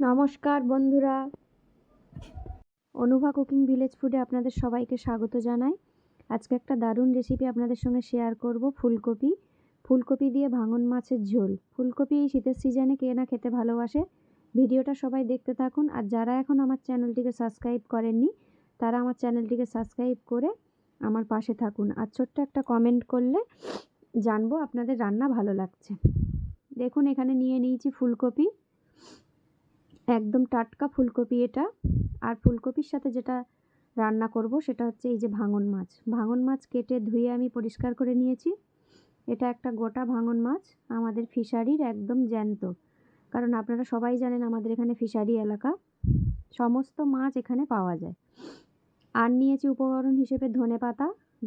নমস্কার বন্ধুরা, Anubha cooking village ফুডে আপনাদের সবাইকে স্বাগত জানাই। আজকে একটা দারুণ রেসিপি আপনাদের সঙ্গে শেয়ার করব। ফুলকপি দিয়ে ভাঙন মাছের ঝোল। ফুলকপি এই শীতের সিজনে কে না খেতে ভালোবাসে। ভিডিওটা সবাই দেখতে থাকুন। আর যারা এখন আমার চ্যানেলটিকে সাবস্ক্রাইব করেননি তারা আমার চ্যানেলটিকে সাবস্ক্রাইব করে আমার পাশে থাকুন। আর ছোট্ট একটা কমেন্ট করলে জানবো আপনাদের রান্না ভালো লাগছে। দেখুন এখানে নিয়ে নিয়েছি ফুলকপি, একদম টাটকা ফুলকপি এটা। আর ফুলকপির সাথে যেটা রান্না করব সেটা হচ্ছে এই যে ভাঙন মাছ কেটে ধুয়ে আমি পরিষ্কার করে নিয়েছি। এটা একটা গোটা ভাঙন মাছ, আমাদের ফিশারির একদম জ্যান্ত। কারণ আপনারা সবাই জানেন আমাদের এখানে ফিশারি এলাকা, সমস্ত মাছ এখানে পাওয়া যায়। আর নিয়েছি উপকরণ হিসেবে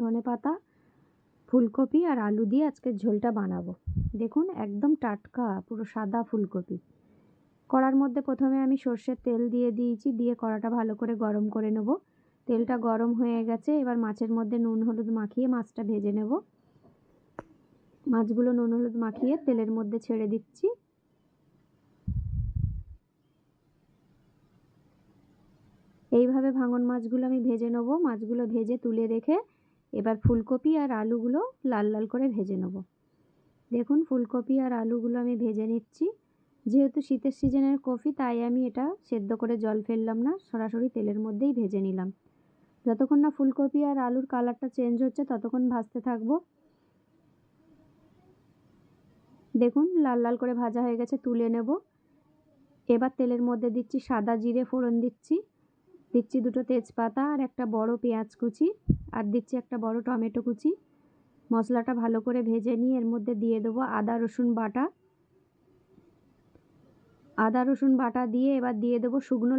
ধনেপাতা, ফুলকপি আর আলু দিয়ে আজকে ঝোলটা বানাবো। দেখুন একদম টাটকা পুরো সাদা ফুলকপি। কড়ার মধ্যে প্রথমে আমি সর্ষের তেল দিয়ে দিয়েছি, দিয়ে কড়াটা ভালো করে গরম করে নেব। তেলটা গরম হয়ে গেছে, এবার মাছের মধ্যে নুন হলুদ মাখিয়ে মাছটা ভেজে নেব। মাছগুলো নুন হলুদ মাখিয়ে তেলের মধ্যে ছেড়ে দিচ্ছি। এইভাবে ভাঙন মাছগুলো আমি ভেজে নেব। মাছগুলো ভেজে তুলে রেখে এবার ফুলকপি আর আলুগুলো লাল লাল করে ভেজে নেব। দেখুন ফুলকপি আর আলুগুলো আমি ভেজে নিচ্ছি। যেহেতু শীতের সিজনের কপি তাই আমি এটা সেদ্ধ করে জল ফেললাম না, সরাসরি তেলের মধ্যেই ভেজে নিলাম। যতক্ষণ না ফুলকপি আর আলুর কালারটা চেঞ্জ হচ্ছে ততক্ষণ ভাজতে থাকবো। দেখুন লাল লাল করে ভাজা হয়ে গেছে, তুলে নেব। এবার তেলের মধ্যে দিচ্ছি সাদা জিরে ফোড়ন, দিচ্ছি দুটো তেজপাতা আর একটা বড় পেঁয়াজ কুচি, আর দিচ্ছি একটা বড় টমেটো কুচি। মশলাটা ভালো করে ভেজে নিয়ে এর মধ্যে দিয়ে দেবো আদা রসুন বাটা দিয়ে এবার দিয়ে দেবো শুকনো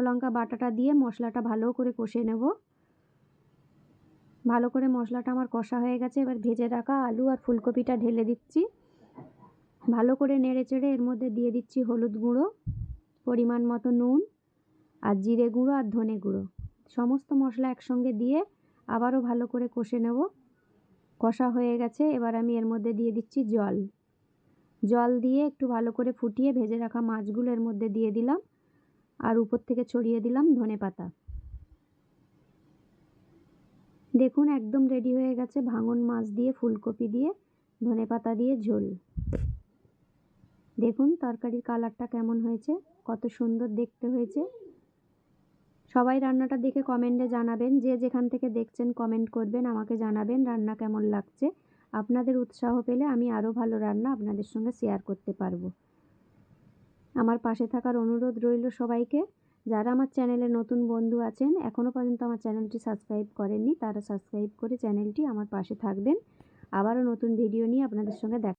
লঙ্কা বাটাটা দিয়ে মশলাটা ভালো করে কষে নেব। ভালো করে মশলাটা আমার কষা হয়ে গেছে, এবার ভেজে রাখা আলু আর ফুলকপিটা ঢেলে দিচ্ছি। ভালো করে নেড়ে চেড়ে এর মধ্যে দিয়ে দিচ্ছি হলুদ গুঁড়ো, পরিমাণ মতো নুন আর জিরে গুঁড়ো আর ধনে গুঁড়ো। সমস্ত মশলা একসঙ্গে দিয়ে আবারও ভালো করে কষে নেব। কষা হয়ে গেছে, এবার আমি এর মধ্যে দিয়ে দিচ্ছি জল দিয়ে একটু ভালো করে ফুটিয়ে ভেজে রাখা মাছগুলো এর মধ্যে দিয়ে দিলাম, আর উপর থেকে ছড়িয়ে দিলাম ধনেপাতা। দেখুন একদম রেডি হয়ে গেছে ভাঙন মাছ দিয়ে ফুলকপি দিয়ে ধনেপাতা দিয়ে ঝোল। দেখুন তরকারির কালারটা কেমন হয়েছে, কত সুন্দর দেখতে হয়েছে। সবাই রান্নাটা দেখে কমেন্টে জানাবেন, যে যেখান থেকে দেখছেন কমেন্ট করবেন, আমাকে জানাবেন রান্না কেমন লাগছে। আপনাদের উৎসাহ পেলে আমি আরও ভালো রান্না আপনাদের সঙ্গে শেয়ার করতে পারবো। আমার পাশে থাকার অনুরোধ রইল সবাইকে। যারা আমার চ্যানেলে নতুন বন্ধু আছেন, এখনও পর্যন্ত আমার চ্যানেলটি সাবস্ক্রাইব করেননি, তারা সাবস্ক্রাইব করে চ্যানেলটি আমার পাশে থাকবেন। আবারও নতুন ভিডিও নিয়ে আপনাদের সঙ্গে দেখা